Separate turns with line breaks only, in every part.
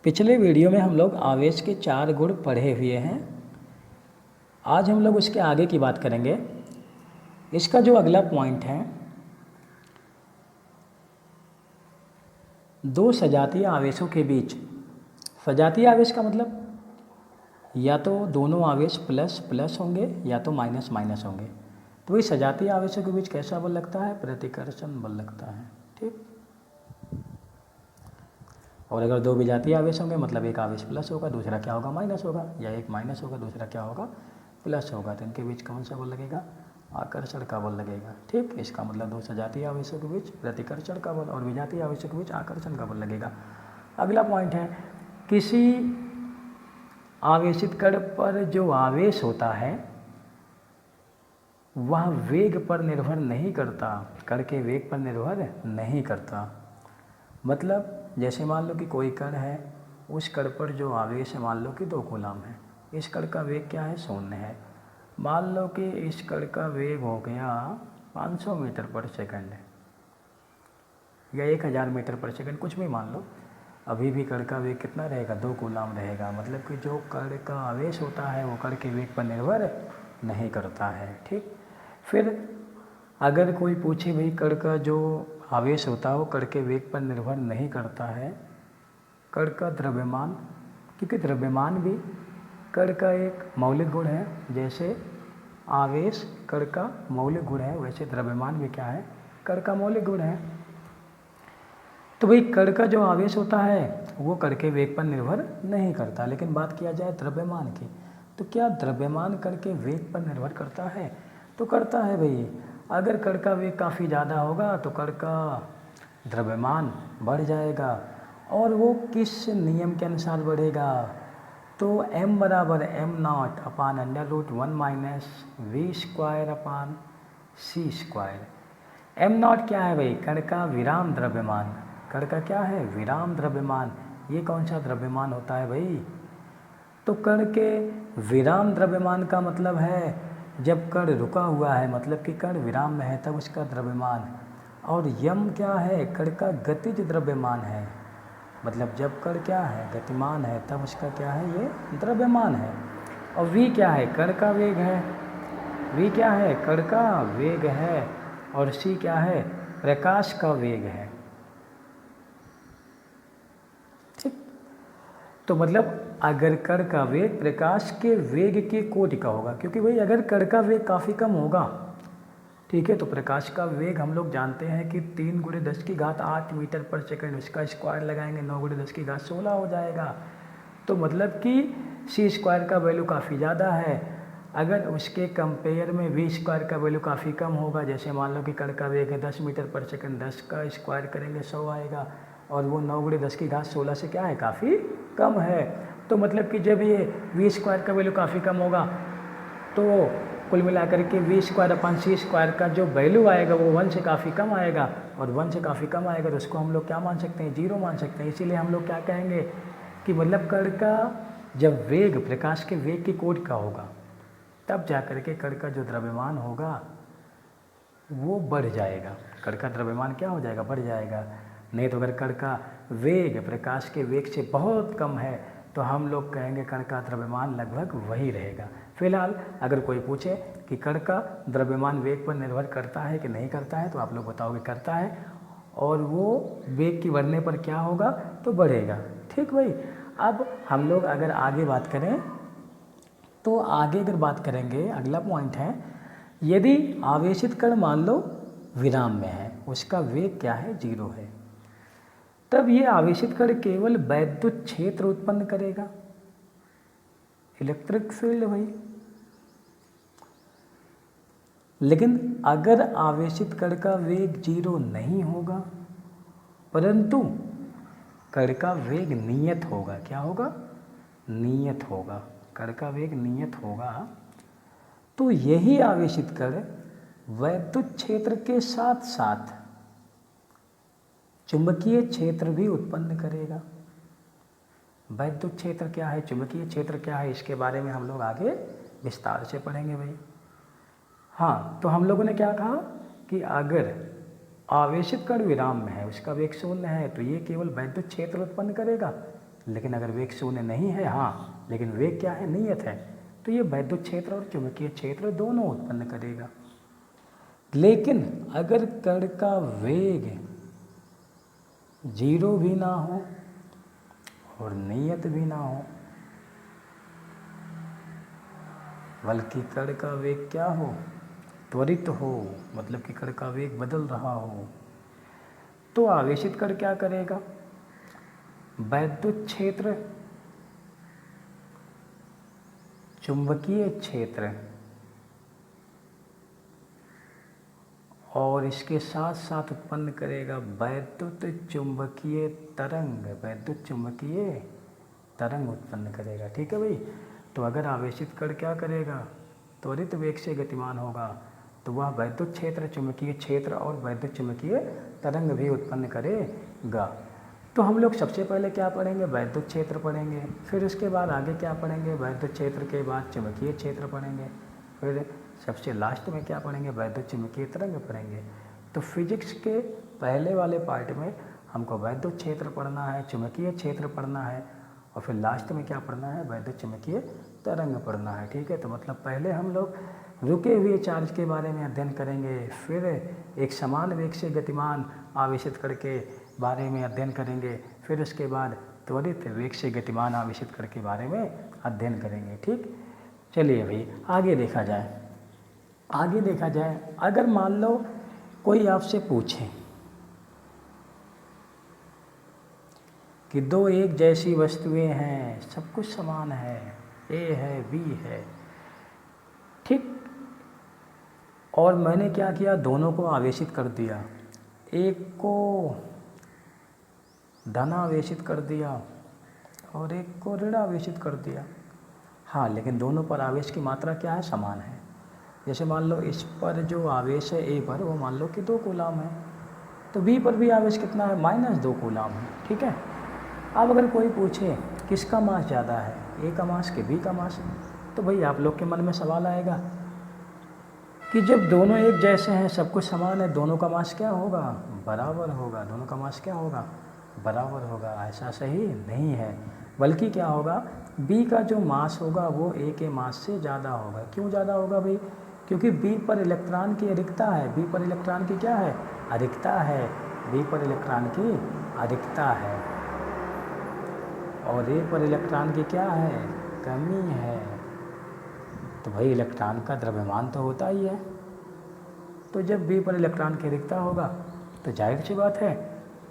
पिछले वीडियो में हम लोग आवेश के 4 गुण पढ़े हुए हैं। आज हम लोग उसके आगे की बात करेंगे। इसका जो अगला पॉइंट है, दो सजातीय आवेशों के बीच। सजातीय आवेश का मतलब या तो दोनों आवेश प्लस प्लस होंगे या तो माइनस माइनस होंगे। तो वही सजातीय आवेशों के बीच कैसा बल लगता है? प्रतिकर्षण बल लगता है। ठीक। और अगर दो विजातीय आवेश होंगे मतलब एक आवेश प्लस होगा, दूसरा क्या होगा? माइनस होगा, या एक माइनस होगा, दूसरा क्या होगा? प्लस होगा। तो इनके बीच कौन सा बल लगेगा? आकर्षण का बल लगेगा। ठीक। इसका मतलब दो सजातीय आवेशों के बीच प्रतिकर्षण का बल और विजातीय आवेशों के बीच आकर्षण का बल लगेगा। अगला पॉइंट है, किसी आवेशित कण पर जो आवेश होता है वह वेग पर निर्भर नहीं करता, कण के वेग पर निर्भर नहीं करता। मतलब जैसे मान लो कि कोई कण है, उस कण पर जो आवेश है मान लो कि 2 कूलम है। इस कण का वेग क्या है? 0 है। मान लो कि इस कण का वेग हो गया 500 मीटर पर सेकंड या 1000 मीटर पर सेकंड, कुछ भी मान लो। अभी भी कण का वेग कितना रहेगा? 2 कूलम रहेगा। मतलब कि जो कण का आवेश होता है वो कण के वेग पर निर्भर नहीं करता है। ठीक। फिर अगर कोई पूछे भाई कण का जो आवेश होता है वो कण के वेग पर निर्भर नहीं करता है, कण का द्रव्यमान, क्योंकि द्रव्यमान भी कण का एक मौलिक गुण है। जैसे आवेश कण का मौलिक गुण है, वैसे द्रव्यमान भी क्या है? कण का मौलिक गुण है। तो भाई कण का जो आवेश होता है वो कण के वेग पर निर्भर नहीं करता। लेकिन बात किया जाए द्रव्यमान की, तो क्या द्रव्यमान कण के वेग पर निर्भर करता है? तो करता है भाई। अगर कण का वेग काफ़ी ज़्यादा होगा तो कण का द्रव्यमान बढ़ जाएगा। और वो किस नियम के अनुसार बढ़ेगा? तो m बराबर m0 अपान √1 माइनस v² अपान c²। m0 क्या है भाई? कण का विराम द्रव्यमान। कण का क्या है? विराम द्रव्यमान। ये कौन सा द्रव्यमान होता है भाई? तो कण के विराम द्रव्यमान का मतलब है जब कण रुका हुआ है, मतलब कि कण विराम में है, तब उसका द्रव्यमान। और यम क्या है? कण का गतिज द्रव्यमान है। मतलब जब कण क्या है? गतिमान है, तब उसका क्या है? ये द्रव्यमान है। और v क्या है? कण का वेग है। v क्या है? कण का वेग है। और c क्या है? प्रकाश का वेग है। ठीक। तो मतलब अगर कण का वेग प्रकाश के वेग के कोटि का होगा, क्योंकि भाई अगर कण का वेग काफ़ी कम होगा, ठीक है, तो प्रकाश का वेग हम लोग जानते हैं कि 3 × 10⁸ मीटर पर सेकंड, उसका स्क्वायर लगाएंगे 9 × 10⁻16 हो जाएगा। तो मतलब कि c² का वैल्यू काफ़ी ज़्यादा है। अगर उसके कंपेयर में v² का वैल्यू काफ़ी कम होगा, जैसे मान लो कि कण का वेग है 10 मीटर पर सेकंड, 10 का स्क्वायर करेंगे 100 आएगा, और वो 9 × 10⁻16 से क्या है? काफ़ी कम है। तो मतलब कि जब ये v² का वैल्यू काफ़ी कम होगा तो कुल मिलाकर के v² अपान c² का जो वैल्यू आएगा वो 1 से काफ़ी कम आएगा, और 1 से काफ़ी कम आएगा तो उसको हम लोग क्या मान सकते हैं? 0 मान सकते हैं। इसीलिए हम लोग क्या कहेंगे कि मतलब कण का जब वेग प्रकाश के वेग के कोटि का होगा तब जाकर के कण का जो द्रव्यमान होगा वो बढ़ जाएगा। कण का द्रव्यमान क्या हो जाएगा? बढ़ जाएगा। नहीं तो अगर कण का वेग प्रकाश के वेग से बहुत कम है तो हम लोग कहेंगे कण का द्रव्यमान लगभग वही रहेगा। फिलहाल अगर कोई पूछे कि कण का द्रव्यमान वेग पर निर्भर करता है कि नहीं करता है, तो आप लोग बताओगे करता है, और वो वेग की बढ़ने पर क्या होगा? तो बढ़ेगा। ठीक भाई। अब हम लोग अगर आगे बात करें, तो आगे अगर बात करेंगे, अगला पॉइंट है, यदि आवेशित कण मान लो विराम में है, उसका वेग क्या है? 0 है, तब ये आवेशित कण केवल वैद्युत क्षेत्र उत्पन्न करेगा, इलेक्ट्रिक फील्ड भाई। लेकिन अगर आवेशित कण का वेग 0 नहीं होगा परंतु कण का वेग नियत होगा, क्या होगा? नियत होगा। कण का वेग नियत होगा तो यही आवेशित कण वैद्युत क्षेत्र के साथ साथ चुंबकीय क्षेत्र भी उत्पन्न करेगा। वैद्युत क्षेत्र क्या है? चुंबकीय क्षेत्र क्या है? इसके बारे में हम लोग आगे विस्तार से पढ़ेंगे भाई। हाँ, तो हम लोगों ने क्या कहा कि अगर आवेशित कण विराम में है, उसका वेग 0 है, तो ये केवल वैद्युत क्षेत्र उत्पन्न करेगा, लेकिन अगर वेग शून्य नहीं है, हाँ, लेकिन वेग क्या है, नियत है, तो ये वैद्युत क्षेत्र और चुंबकीय क्षेत्र दोनों उत्पन्न करेगा। लेकिन अगर कण का वेग 0 भी ना हो और नियत भी ना हो, बल्कि कण का वेग क्या हो, त्वरित हो, मतलब कि कण का वेग बदल रहा हो, तो आवेशित कण क्या करेगा, वैद्युत क्षेत्र, चुंबकीय क्षेत्र और इसके साथ साथ उत्पन्न करेगा वैद्युत चुंबकीय तरंग, वैद्युत चुंबकीय तरंग उत्पन्न करेगा। ठीक है भाई। तो अगर आवेशित कण क्या करेगा, त्वरित वेग से गतिमान होगा, तो वह वैद्युत क्षेत्र, चुंबकीय क्षेत्र और वैद्युत चुंबकीय तरंग भी उत्पन्न करेगा। तो हम लोग सबसे पहले क्या पढ़ेंगे, वैद्युत क्षेत्र पढ़ेंगे, फिर उसके बाद आगे क्या पढ़ेंगे, वैद्युत क्षेत्र के बाद चुंबकीय क्षेत्र पढ़ेंगे, फिर सबसे लास्ट में क्या पढ़ेंगे, वैद्युत चुंबकीय तरंग पढ़ेंगे। तो फिजिक्स के पहले वाले पार्ट में हमको वैद्युत क्षेत्र पढ़ना है, चुंबकीय क्षेत्र पढ़ना है, और फिर लास्ट में क्या पढ़ना है, वैद्युत चुंबकीय तरंग पढ़ना है। ठीक है। तो मतलब पहले हम लोग रुके हुए चार्ज के बारे में अध्ययन करेंगे, फिर एक समान वेग से गतिमान आवेशित कण के बारे में अध्ययन करेंगे, फिर उसके बाद त्वरित वेग से गतिमान आवेशित कण के बारे में अध्ययन करेंगे। ठीक। चलिए भाई आगे देखा जाए। आगे देखा जाए, अगर मान लो कोई आपसे पूछे कि दो एक जैसी वस्तुएं हैं, सब कुछ समान है, ए है बी है, ठीक, और मैंने क्या किया, दोनों को आवेशित कर दिया, एक को धनावेशित कर दिया और एक को ऋणावेशित कर दिया। हाँ, लेकिन दोनों पर आवेश की मात्रा क्या है, समान है। जैसे मान लो इस पर जो आवेश है ए पर, वो मान लो कि 2 कूलाम है, तो बी पर भी आवेश कितना है, -2 कूलाम है। ठीक है। अब अगर कोई पूछे किसका मास ज़्यादा है, ए का मास कि बी का मास, तो भाई आप लोग के मन में सवाल आएगा कि जब दोनों एक जैसे हैं, सब कुछ समान है, दोनों का मास क्या होगा, बराबर होगा। दोनों का मास क्या होगा, बराबर होगा। ऐसा सही नहीं है, बल्कि क्या होगा, बी का जो मास होगा वो ए के मास से ज़्यादा होगा। क्यों ज़्यादा होगा भाई, क्योंकि बी पर इलेक्ट्रॉन की अधिकता है, बी पर इलेक्ट्रॉन की क्या है, अधिकता है, बी पर इलेक्ट्रॉन की अधिकता है, और ए पर इलेक्ट्रॉन की क्या है, कमी है। तो भाई इलेक्ट्रॉन का द्रव्यमान तो होता ही है, तो जब बी पर इलेक्ट्रॉन की अधिकता होगा तो जाहिर सी बात है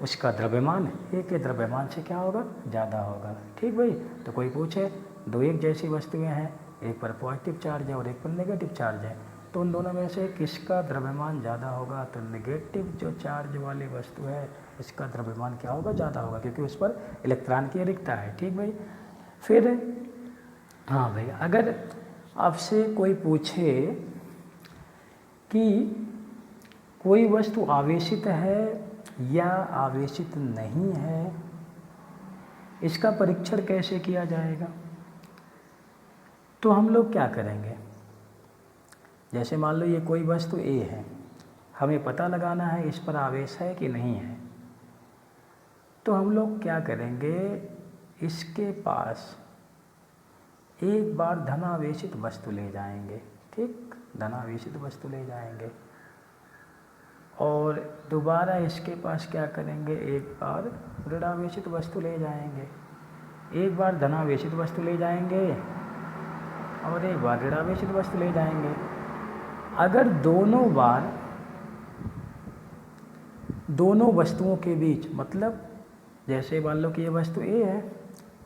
उसका द्रव्यमान ए के द्रव्यमान से क्या होगा, ज़्यादा होगा। ठीक भाई। तो कोई पूछे दो एक जैसी वस्तुएं हैं, एक पर पॉजिटिव चार्ज है और एक पर नेगेटिव चार्ज है, तो उन दोनों में से किसका द्रव्यमान ज़्यादा होगा, तो नेगेटिव जो चार्ज वाली वस्तु है इसका द्रव्यमान क्या होगा, ज़्यादा होगा, क्योंकि उस पर इलेक्ट्रॉन की अधिकता है। ठीक भाई। फिर हाँ भाई, अगर आपसे कोई पूछे कि कोई वस्तु आवेशित है या आवेशित नहीं है, इसका परीक्षण कैसे किया जाएगा, तो हम लोग क्या करेंगे, जैसे मान लो ये कोई वस्तु ए है, हमें पता लगाना है इस पर आवेश है कि नहीं है, तो हम लोग क्या करेंगे, इसके पास एक बार धनावेशित वस्तु ले जाएंगे, ठीक, धनावेशित वस्तु ले जाएंगे, और दोबारा इसके पास क्या करेंगे, एक बार ऋणावेशित वस्तु ले जाएंगे, एक बार धनावेशित वस्तु ले जाएंगे और एक बार ऋणावेशित वस्तु ले जाएंगे। अगर दोनों बार दोनों वस्तुओं के बीच, मतलब जैसे मान लो कि ये वस्तु ए है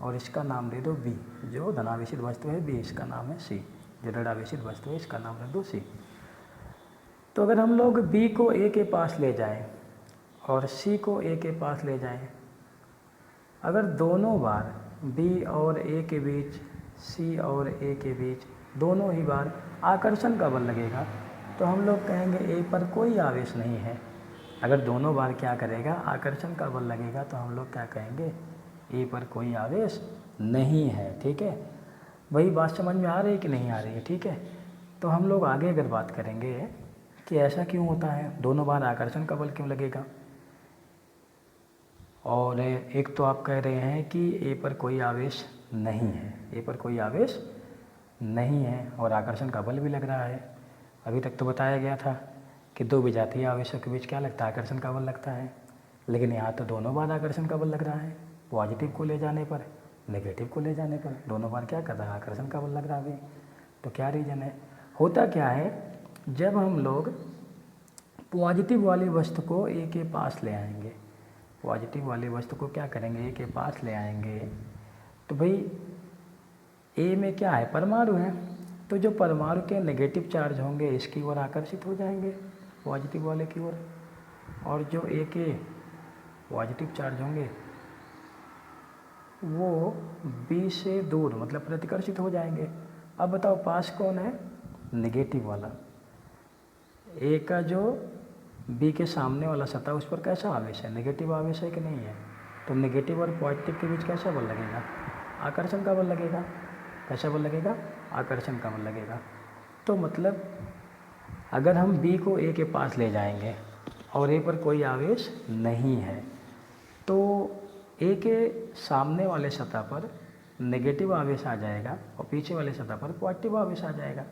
और इसका नाम दे दो बी, जो धनावेशित वस्तु है बी, इसका नाम है सी, जो ऋणावेशित वस्तु है इसका नाम रख दो सी। तो अगर हम लोग बी को ए के पास ले जाएं और सी को ए के पास ले जाएं, अगर दोनों बार बी और ए के बीच, सी और ए के बीच दोनों ही बार आकर्षण का बल लगेगा, तो हम लोग कहेंगे ए पर कोई आवेश नहीं है। अगर दोनों बार क्या करेगा, आकर्षण का बल लगेगा, तो हम लोग क्या कहेंगे, ए पर कोई आवेश नहीं है। ठीक है। वही बात समझ में आ रही है कि नहीं आ रही है। ठीक है। तो हम लोग आगे अगर बात करेंगे कि ऐसा क्यों होता है, दोनों बार आकर्षण का बल क्यों लगेगा, और एक तो आप कह रहे हैं कि ए पर कोई आवेश नहीं है, ए पर कोई आवेश नहीं है और आकर्षण का बल भी लग रहा है। अभी तक तो बताया गया था कि दो विजातीय आवेशों के बीच क्या लगता है, आकर्षण का बल लगता है, लेकिन यहाँ तो दोनों बार आकर्षण का बल लग रहा है। पॉजिटिव को ले जाने पर, नेगेटिव को ले जाने पर दोनों बार क्या कर रहा है, आकर्षण का बल लग रहा है। तो क्या रीज़न है? होता क्या है, जब हम लोग पॉजिटिव वाली वस्तु को ए के पास ले आएंगे, पॉजिटिव वाली वस्तु को क्या करेंगे, ए के पास ले आएंगे, तो भाई ए में क्या है, परमाणु है, तो जो परमाणु के नेगेटिव चार्ज होंगे इसकी ओर आकर्षित हो जाएंगे, पॉजिटिव वाले की ओर, और जो ए के पॉजिटिव चार्ज होंगे वो बी से दूर मतलब प्रतिकर्षित हो जाएंगे। अब बताओ पास कौन है, नेगेटिव वाला। ए का जो बी के सामने वाला सतह उस पर कैसा आवेश है, नेगेटिव आवेश है कि नहीं है? तो नेगेटिव और पॉजिटिव के बीच कैसा बल लगेगा, आकर्षण का बल लगेगा। कैसा बल लगेगा, आकर्षण का बल लगेगा। तो मतलब अगर हम बी को ए के पास ले जाएंगे और ए पर कोई आवेश नहीं है, तो ए के सामने वाले सतह पर नेगेटिव आवेश आ जाएगा और पीछे वाले सतह पर पॉजिटिव आवेश आ जाएगा।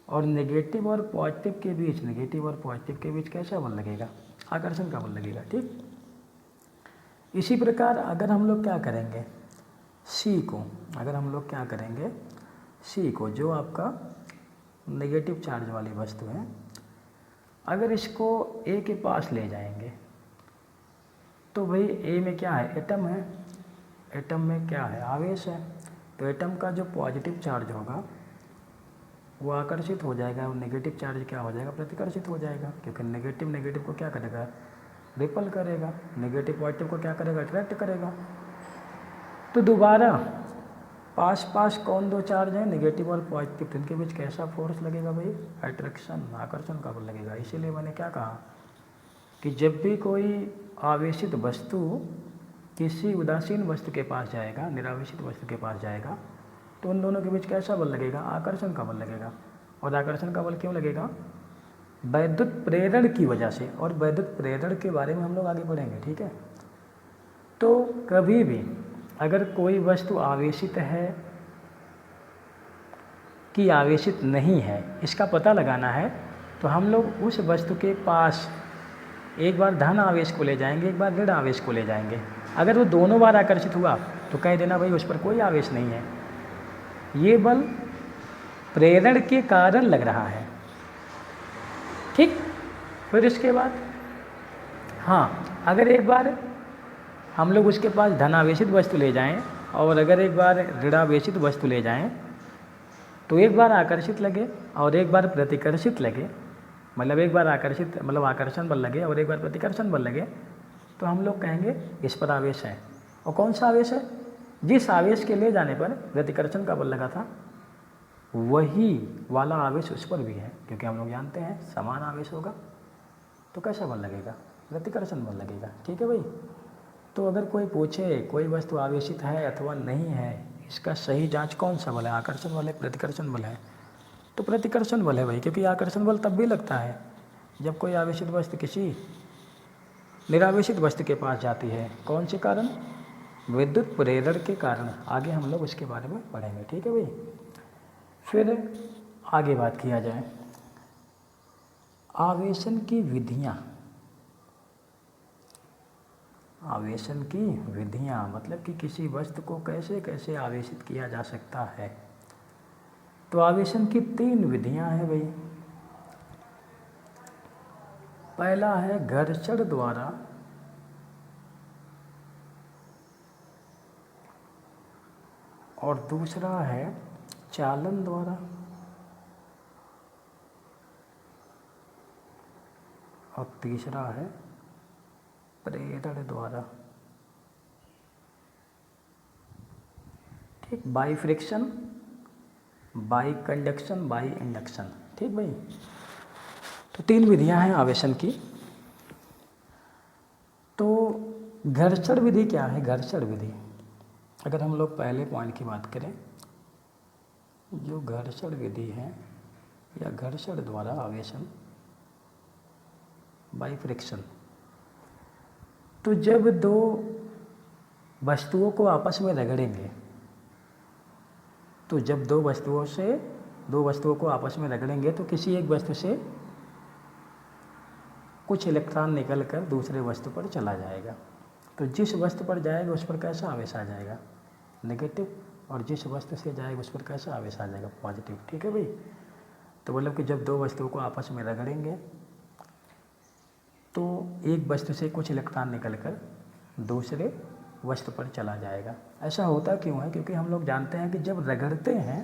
और नेगेटिव और पॉजिटिव के बीच, नेगेटिव और पॉजिटिव के बीच कैसा बल लगेगा, आकर्षण का बल लगेगा। ठीक इसी प्रकार अगर हम लोग क्या करेंगे, सी को, अगर हम लोग क्या करेंगे, सी को जो आपका नेगेटिव चार्ज वाली वस्तु है, अगर इसको ए के पास ले जाएंगे तो भाई ए में क्या है, एटम है, एटम में क्या है, आवेश है। तो एटम का जो पॉजिटिव चार्ज होगा वो आकर्षित हो जाएगा और नेगेटिव चार्ज क्या हो जाएगा, प्रतिकर्षित हो जाएगा, क्योंकि नेगेटिव नेगेटिव को क्या करेगा, रिपल करेगा, नेगेटिव पॉजिटिव को क्या करेगा, अट्रैक्ट करेगा। तो दोबारा पास पास कौन दो चार्ज हैं, नेगेटिव और पॉजिटिव, तो इनके बीच कैसा फोर्स लगेगा भाई, अट्रैक्शन, आकर्षण का बल लगेगा। इसीलिए मैंने क्या कहा कि जब भी कोई आवेशित वस्तु किसी उदासीन वस्तु के पास जाएगा, निरावेशित वस्तु के पास जाएगा, तो उन दोनों के बीच कैसा बल लगेगा, आकर्षण का बल लगेगा। और आकर्षण का बल क्यों लगेगा, वैद्युत प्रेरण की वजह से। और वैद्युत प्रेरण के बारे में हम लोग आगे बढ़ेंगे, ठीक है। तो कभी भी अगर कोई वस्तु आवेशित है कि आवेशित नहीं है, इसका पता लगाना है, तो हम लोग उस वस्तु के पास एक बार धन आवेश को ले जाएंगे, एक बार ऋण आवेश को ले जाएंगे। अगर वो दोनों बार आकर्षित हुआ तो कह देना भाई उस पर कोई आवेश नहीं है, ये बल प्रेरण के कारण लग रहा है। ठीक, फिर इसके बाद हाँ, अगर एक बार हम लोग उसके पास धनावेशित वस्तु ले जाएं और अगर एक बार ऋणावेशित वस्तु ले जाएं, तो एक बार आकर्षित लगे और एक बार प्रतिकर्षित लगे, मतलब एक बार आकर्षित मतलब आकर्षण बल लगे और एक बार प्रतिकर्षण बल लगे, तो हम लोग कहेंगे इस पर आवेश है। और कौन सा आवेश है, जिस आवेश के ले जाने पर प्रतिकर्षण का बल लगा था वही वाला आवेश उस पर भी है, क्योंकि हम लोग जानते हैं समान आवेश होगा तो कैसा बल लगेगा, प्रतिकर्षण बल लगेगा। ठीक है भाई। तो अगर कोई पूछे कोई वस्तु आवेशित है अथवा नहीं है, इसका सही जांच कौन सा बल है, आकर्षण बल है, प्रतिकर्षण बल है, तो प्रतिकर्षण बल है भाई, क्योंकि आकर्षण बल तब भी लगता है जब कोई आवेशित वस्तु किसी निरावेशित वस्तु के पास जाती है। कौन से कारण, विद्युत प्रेरण के कारण। आगे हम लोग उसके बारे में पढ़ेंगे, ठीक है भाई। फिर आगे बात किया जाए आवेशन की विधियाँ। आवेशन की विधियाँ मतलब कि किसी वस्तु को कैसे कैसे आवेशित किया जा सकता है। तो आवेशन की 3 विधियाँ हैं भाई। पहला है घर्षण द्वारा, और दूसरा है चालन द्वारा, और तीसरा है प्रेरण द्वारा। ठीक, by friction, by conduction, by induction. ठीक भाई। तो 3 विधियां हैं आवेशन की। तो घर्षण विधि क्या है, घर्षण विधि, अगर हम लोग पहले पॉइंट की बात करें, जो घर्षण विधि है या घर्षण द्वारा आवेशन बाई फ्रिक्शन, तो जब दो वस्तुओं को आपस में रगड़ेंगे, तो जब दो वस्तुओं को आपस में रगड़ेंगे तो किसी एक वस्तु से कुछ इलेक्ट्रॉन निकल कर दूसरे वस्तु पर चला जाएगा। तो जिस वस्तु पर जाएगा उस पर कैसा आवेश आ जाएगा? नेगेटिव। और जिस वस्तु से जाएगा उस पर कैसा आवेश आ जाएगा? पॉजिटिव। ठीक है भाई। तो मतलब कि जब दो वस्तुओं को आपस में रगड़ेंगे तो एक वस्तु से कुछ इलेक्ट्रॉन निकल कर दूसरे वस्तु पर चला जाएगा। ऐसा होता क्यों है? क्योंकि हम लोग जानते हैं कि जब रगड़ते हैं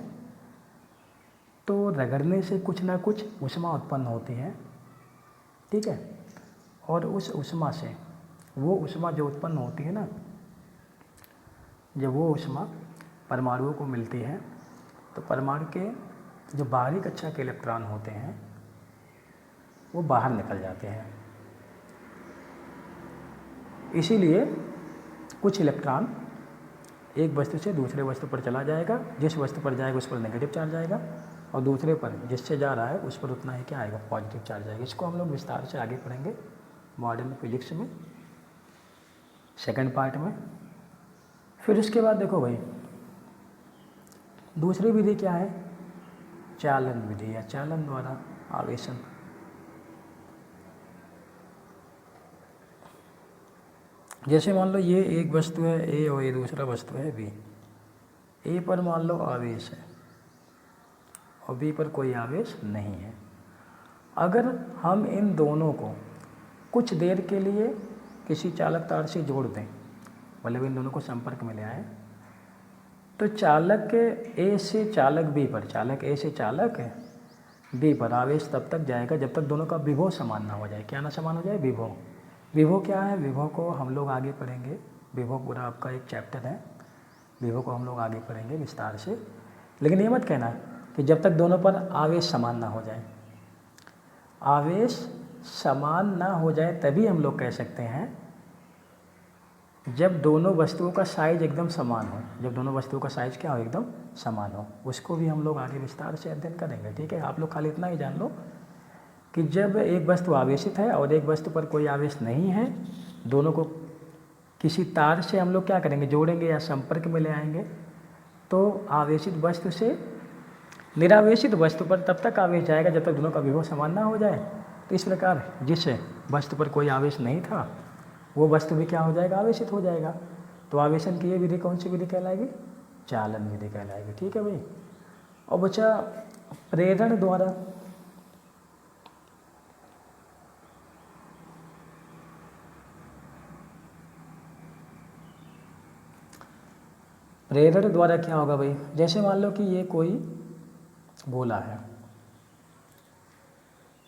तो रगड़ने से कुछ ना कुछ ऊष्मा उत्पन्न होती है, ठीक है। और उस ऊष्मा से, वो ऊष्मा जो उत्पन्न होती है ना, जब वो ऊष्मा परमाणुओं को मिलती है तो परमाणु के जो बाहरी कक्षा के इलेक्ट्रॉन होते हैं वो बाहर निकल जाते हैं। इसीलिए कुछ इलेक्ट्रॉन एक वस्तु से दूसरे वस्तु पर चला जाएगा, जिस वस्तु पर जाएगा उस पर नेगेटिव चार्ज आएगा, और दूसरे पर जिससे जा रहा है उस पर उतना ही क्या आएगा? पॉजिटिव चार्ज आएगा। इसको हम लोग विस्तार से आगे पढ़ेंगे मॉडर्न फिजिक्स में, सेकंड पार्ट में। फिर उसके बाद देखो भाई, दूसरी विधि क्या है? चालन विधि या चालन द्वारा आवेशन। जैसे मान लो ये एक वस्तु है ए और ये दूसरा वस्तु है बी। ए पर मान लो आवेश है और बी पर कोई आवेश नहीं है। अगर हम इन दोनों को कुछ देर के लिए किसी चालक तार से जोड़ दें, मतलब इन दोनों को संपर्क में ले आए, तो चालक ए से चालक बी पर, चालक ए से चालक बी पर आवेश तब तक जाएगा जब तक दोनों का विभव समान ना हो जाए। क्या ना समान हो जाए? विभव। विभव क्या है? विभव को हम लोग आगे पढ़ेंगे। विभव पूरा आपका एक चैप्टर है, विभव को हम लोग आगे पढ़ेंगे विस्तार से। लेकिन ये मत कहना कि जब तक दोनों पर आवेश समान ना हो जाए। आवेश समान ना हो जाए तभी हम लोग कह सकते हैं जब दोनों वस्तुओं का साइज एकदम समान हो। जब दोनों वस्तुओं का साइज क्या हो? एकदम समान हो। उसको भी हम लोग आगे विस्तार से अध्ययन करेंगे, ठीक है। आप लोग खाली इतना ही जान लो कि जब एक वस्तु आवेशित है और एक वस्तु पर कोई आवेश नहीं है, दोनों को किसी तार से हम लोग क्या करेंगे? जोड़ेंगे या संपर्क में ले आएंगे, तो आवेशित वस्तु से निरावेशित वस्तु पर तब तक आवेश जाएगा जब तक दोनों का विभव समान ना हो जाए। तो इस प्रकार जिस वस्तु पर कोई आवेश नहीं था वो वस्तु भी क्या हो जाएगा? आवेशित हो जाएगा। तो आवेशन की ये विधि कौन सी विधि कहलाएगी? चालन विधि कहलाएगी, ठीक है भाई। और बचा प्रेरण द्वारा। प्रेरण द्वारा क्या होगा भाई? जैसे मान लो कि ये कोई गोला है,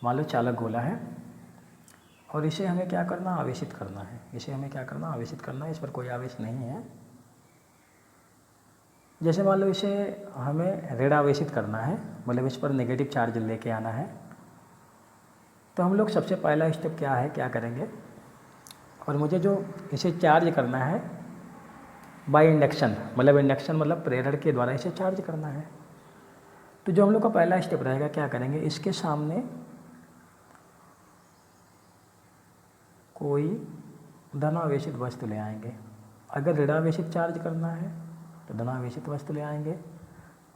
मान लो चालक गोला है, और इसे हमें क्या करना? आवेशित करना है। इसे हमें क्या करना? आवेशित करना है। इस पर कोई आवेश नहीं है। जैसे मान लो इसे हमें ऋण आवेशित करना है, मतलब इस पर नेगेटिव चार्ज लेके आना है, तो हम लोग सबसे पहला स्टेप क्या है, क्या करेंगे? और मुझे जो इसे चार्ज करना है बाय इंडक्शन, मतलब प्रेरण के द्वारा इसे चार्ज करना है। तो जो हम लोग का पहला स्टेप रहेगा, क्या करेंगे? इसके सामने कोई धनावेशित वस्तु ले आएंगे। अगर ऋणावेशित चार्ज करना है तो धनावेशित वस्तु ले आएंगे,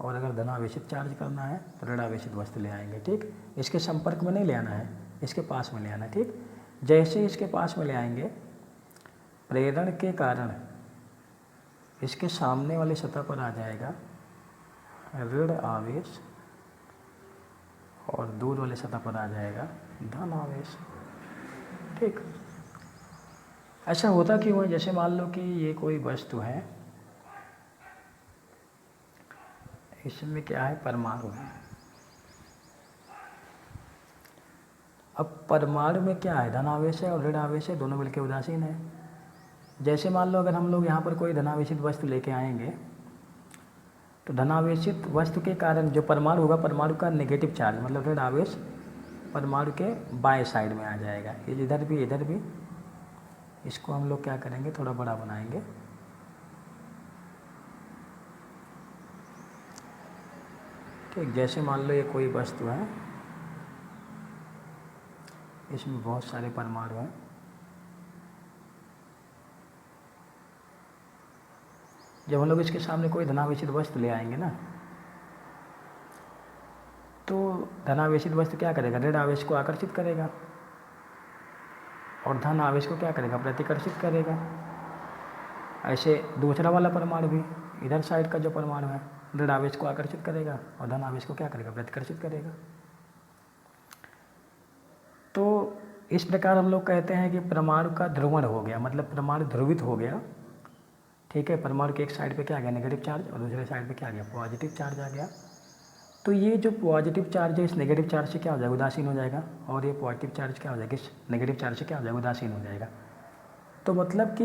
और अगर धनावेशित चार्ज करना है तो ऋणावेशित वस्तु ले आएंगे, ठीक। इसके संपर्क में नहीं ले आना है, इसके पास में ले आना है, ठीक। जैसे इसके पास में ले आएंगे, प्रेरण के कारण इसके सामने वाली सतह पर आ जाएगा ऋण आवेश, और दूर वाली सतह पर आ जाएगा धन आवेश, ठीक। ऐसा होता क्यों है? जैसे मान लो कि ये कोई वस्तु है, इसमें क्या है? परमाणु है। अब परमाणु में क्या है? धनावेश है और ऋण आवेश है, दोनों मिलकर उदासीन है। जैसे मान लो अगर हम लोग यहाँ पर कोई धनावेशित वस्तु लेके आएंगे, तो धनावेशित वस्तु के कारण जो परमाणु होगा, परमाणु का नेगेटिव चार्ज मतलब ऋण आवेश परमाणु के बाएं साइड में आ जाएगा। ये इधर भी इधर भी। इसको हम लोग क्या करेंगे? थोड़ा बड़ा बनाएंगे, ठीक। जैसे मान लो ये कोई वस्तु है, इसमें बहुत सारे परमाणु हैं, जब हम लोग इसके सामने कोई धनावेशित वस्तु ले आएंगे ना, तो धनावेशित वस्तु क्या करेगा, ऋण आवेश को आकर्षित करेगा और धन आवेश को क्या करेगा, प्रतिकर्षित करेगा। ऐसे दूसरा वाला परमाणु भी, इधर साइड का जो परमाणु है, ऋण आवेश को आकर्षित करेगा और धन आवेश को क्या करेगा, प्रतिकर्षित करेगा। तो इस प्रकार हम लोग कहते हैं कि परमाणु का ध्रुवण हो गया, मतलब परमाणु ध्रुवित हो गया। ठीक है, परमाणु के एक साइड पे क्या आ गया, नेगेटिव चार्ज, और दूसरे साइड पे क्या आ गया, पॉजिटिव चार्ज आ गया। तो ये जो पॉजिटिव चार्ज है इस नेगेटिव चार्ज से क्या हो जाएगा, उदासीन हो जाएगा, और ये पॉजिटिव चार्ज क्या हो जाएगा, इस नेगेटिव चार्ज से क्या हो जाएगा, उदासीन हो जाएगा। तो मतलब कि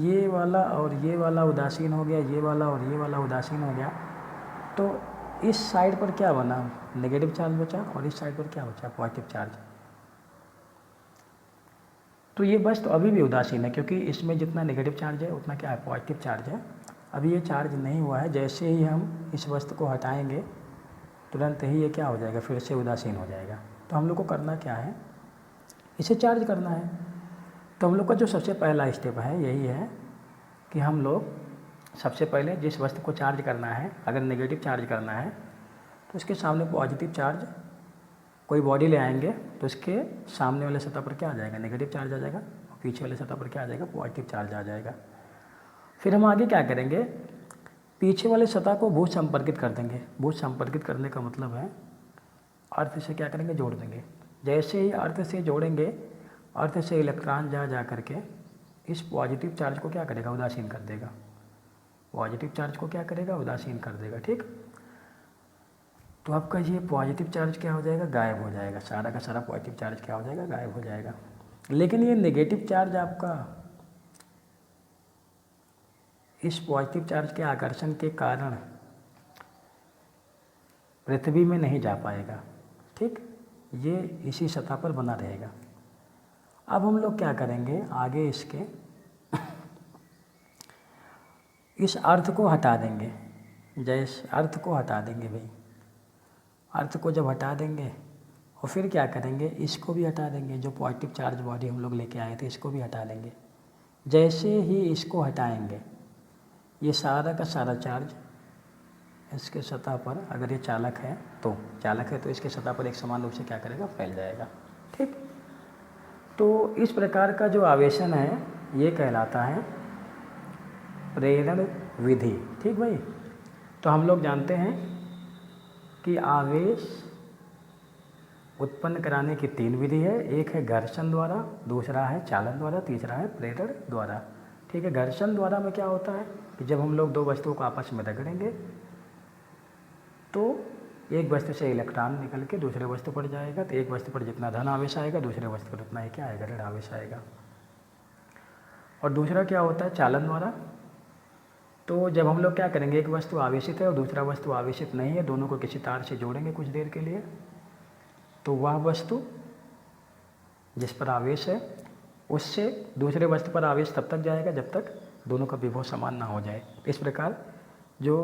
ये वाला और ये वाला उदासीन हो गया, ये वाला और ये वाला उदासीन हो गया। तो इस साइड पर क्या बना, नेगेटिव चार्ज बचा, और इस साइड पर क्या बचा, पॉजिटिव चार्ज। तो ये वस्तु अभी भी उदासीन है, क्योंकि इसमें जितना नेगेटिव चार्ज है उतना क्या है, पॉजिटिव चार्ज है। अभी ये चार्ज नहीं हुआ है। जैसे ही हम इस वस्तु को हटाएंगे तुरंत ही ये क्या हो जाएगा, फिर से उदासीन हो जाएगा। तो हम लोग को करना क्या है, इसे चार्ज करना है। तो हम लोग का जो सबसे पहला स्टेप है यही है कि हम लोग सबसे पहले जिस वस्तु को चार्ज करना है, अगर नेगेटिव चार्ज करना है तो उसके सामने पॉजिटिव चार्ज, कोई बॉडी ले आएंगे तो उसके सामने वाले सतह पर क्या आ जाएगा, नेगेटिव चार्ज आ जाएगा, और पीछे वाले सतह पर क्या आ जाएगा, पॉजिटिव चार्ज आ जाएगा। फिर हम आगे क्या करेंगे, पीछे वाले सतह को भू संपर्कित कर देंगे। भू संपर्कित करने का मतलब है अर्थ से क्या करेंगे, जोड़ देंगे। जैसे ही अर्थ से जोड़ेंगे, अर्थ से इलेक्ट्रॉन जा करके इस पॉजिटिव चार्ज को क्या करेगा, उदासीन कर देगा। पॉजिटिव चार्ज को क्या करेगा, उदासीन कर देगा। ठीक, तो आपका ये पॉजिटिव चार्ज क्या हो जाएगा, गायब हो जाएगा। सारा का सारा पॉजिटिव चार्ज क्या हो जाएगा, गायब हो जाएगा। लेकिन ये नेगेटिव चार्ज आपका इस पॉजिटिव चार्ज के आकर्षण के कारण पृथ्वी में नहीं जा पाएगा। ठीक, ये इसी सतह पर बना रहेगा। अब हम लोग क्या करेंगे, आगे इसके इस अर्थ को हटा देंगे। जैसे अर्थ को हटा देंगे भाई, अर्थ को जब हटा देंगे और फिर क्या करेंगे, इसको भी हटा देंगे। जो पॉजिटिव चार्ज बॉडी हम लोग लेके आए थे इसको भी हटा देंगे। जैसे ही इसको हटाएंगे, ये सारा का सारा चार्ज इसके सतह पर, अगर ये चालक है तो इसके सतह पर एक समान रूप से क्या करेगा, फैल जाएगा। ठीक, तो इस प्रकार का जो आवेशन है ये कहलाता है प्रेरण विधि। ठीक भाई, तो हम लोग जानते हैं कि आवेश उत्पन्न कराने की 3 विधि है। एक है घर्षण द्वारा, दूसरा है चालन द्वारा, तीसरा है प्रेरण द्वारा। ठीक है, घर्षण द्वारा में क्या होता है कि जब हम लोग दो वस्तुओं को आपस में रगड़ेंगे तो एक वस्तु से इलेक्ट्रॉन निकल के दूसरे वस्तु पर जाएगा, तो एक वस्तु पर जितना धन आवेश आएगा दूसरे वस्तु पर उतना ही क्या आएगा, ऋण आवेश आएगा। और दूसरा क्या होता है, चालन द्वारा। तो जब हम लोग क्या करेंगे, एक वस्तु आवेशित है और दूसरा वस्तु आवेशित नहीं है, दोनों को किसी तार से जोड़ेंगे कुछ देर के लिए, तो वह वस्तु जिस पर आवेश है उससे दूसरे वस्तु पर आवेश तब तक जाएगा जब तक दोनों का विभव समान ना हो जाए। इस प्रकार जो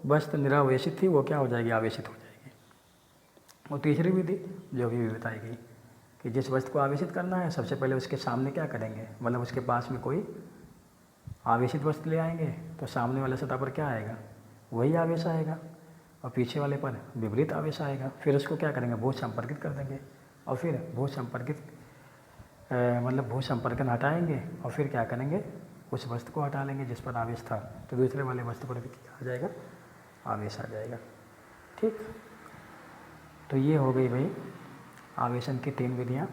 वस्तु निरावेशित थी वो क्या हो जाएगी, आवेशित हो जाएगी। और तीसरी विधि जो भी बताई गई कि जिस वस्तु को आवेशित करना है सबसे पहले उसके सामने क्या करेंगे, मतलब उसके पास में कोई आवेशित वस्तु ले आएंगे तो सामने वाले सतह पर क्या आएगा, वही आवेश आएगा, और पीछे वाले पर विपरीत आवेश आएगा। फिर उसको क्या करेंगे, भू संपर्कित कर देंगे, और फिर भू संपर्कन हटाएंगे, और फिर क्या करेंगे, उस वस्तु को हटा लेंगे जिस पर आवेश था, तो दूसरे वाले वस्तु पर भी क्या आ जाएगा, आवेश आ जाएगा। ठीक, तो ये हो गई भाई आवेशन की 3 विधियाँ।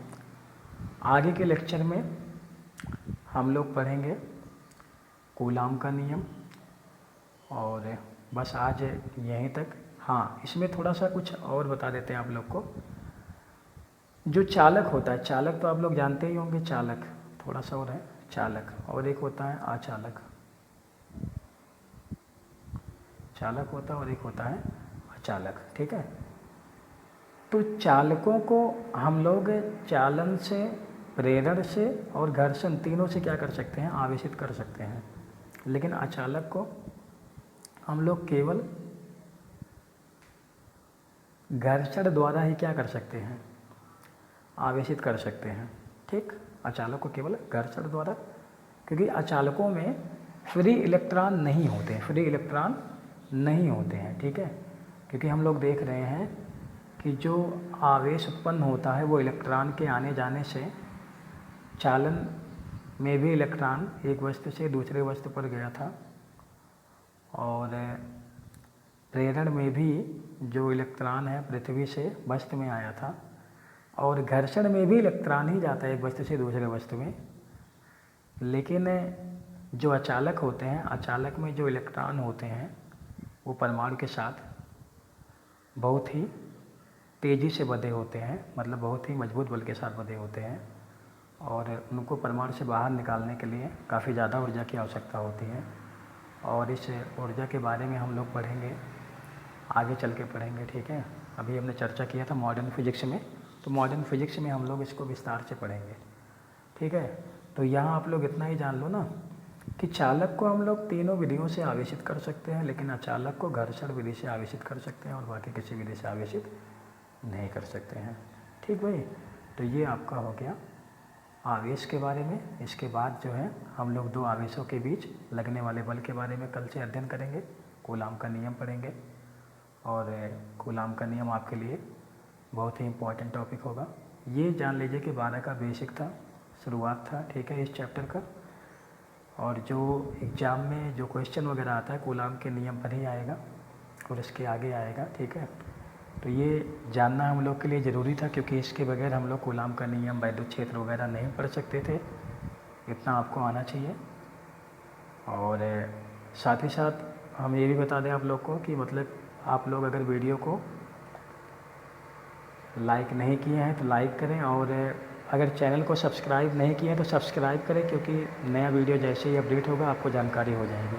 आगे के लेक्चर में हम लोग पढ़ेंगे कूलाम का नियम, और बस आज यहीं तक। हाँ, इसमें थोड़ा सा कुछ और बता देते हैं आप लोग को। जो चालक होता है, चालक तो आप लोग जानते ही होंगे, चालक थोड़ा सा और है, चालक, और एक होता है अचालक। चालक होता है और एक होता है अचालक। ठीक है, तो चालकों को हम लोग चालन से, प्रेरण से और घर्षण तीनों से क्या कर सकते हैं, आवेशित कर सकते हैं। लेकिन अचालक को हम लोग केवल घर्षण द्वारा ही क्या कर सकते हैं, आवेशित कर सकते हैं। ठीक, अचालक को केवल घर्षण द्वारा, क्योंकि अचालकों में फ्री इलेक्ट्रॉन नहीं होते हैं, फ्री इलेक्ट्रॉन नहीं होते हैं, ठीक है। क्योंकि हम लोग देख रहे हैं कि जो आवेश उत्पन्न होता है वो इलेक्ट्रॉन के आने जाने से, चालन में भी इलेक्ट्रॉन एक वस्तु से दूसरे वस्तु पर गया था, और प्रेरण में भी जो इलेक्ट्रॉन है पृथ्वी से वस्तु में आया था, और घर्षण में भी इलेक्ट्रॉन ही जाता है एक वस्तु से दूसरे वस्तु में। लेकिन जो अचालक होते हैं, अचालक में जो इलेक्ट्रॉन होते हैं वो परमाणु के साथ बहुत ही तेज़ी से बंधे होते हैं, मतलब बहुत ही मजबूत बल के साथ बंधे होते हैं, और उनको परमाणु से बाहर निकालने के लिए काफ़ी ज़्यादा ऊर्जा की आवश्यकता होती है। और इस ऊर्जा के बारे में हम लोग पढ़ेंगे, आगे चल के पढ़ेंगे, ठीक है। अभी हमने चर्चा किया था मॉडर्न फिजिक्स में, तो मॉडर्न फिजिक्स में हम लोग इसको विस्तार से पढ़ेंगे, ठीक है। तो यहाँ आप लोग इतना ही जान लो ना कि चालक को हम लोग तीनों विधियों से आवेशित कर सकते हैं, लेकिन अचालक को घर्षण विधि से आवेशित कर सकते हैं और बाकी किसी विधि से आवेशित नहीं कर सकते हैं, ठीक भाई। तो ये आपका हो गया आवेश के बारे में। इसके बाद जो है हम लोग दो आवेशों के बीच लगने वाले बल के बारे में कल से अध्ययन करेंगे, कूलाम का नियम पढ़ेंगे, और कूलाम का नियम आपके लिए बहुत ही इम्पोर्टेंट टॉपिक होगा। ये जान लीजिए कि 12 का बेसिक था, शुरुआत था, ठीक है, इस चैप्टर का। और जो एग्ज़ाम में जो क्वेश्चन वगैरह आता है कूलाम के नियम पर ही आएगा और इसके आगे आएगा, ठीक है। तो ये जानना हम लोग के लिए ज़रूरी था, क्योंकि इसके बगैर हम लोग कूलाम का नियम, वैद्युत क्षेत्र वगैरह नहीं पढ़ सकते थे। इतना आपको आना चाहिए। और साथ ही साथ हम ये भी बता दें आप लोग को कि मतलब आप लोग अगर वीडियो को लाइक नहीं किए हैं तो लाइक करें, और अगर चैनल को सब्सक्राइब नहीं किए हैं तो सब्सक्राइब करें, क्योंकि नया वीडियो जैसे ही अपडेट होगा आपको जानकारी हो जाएगी।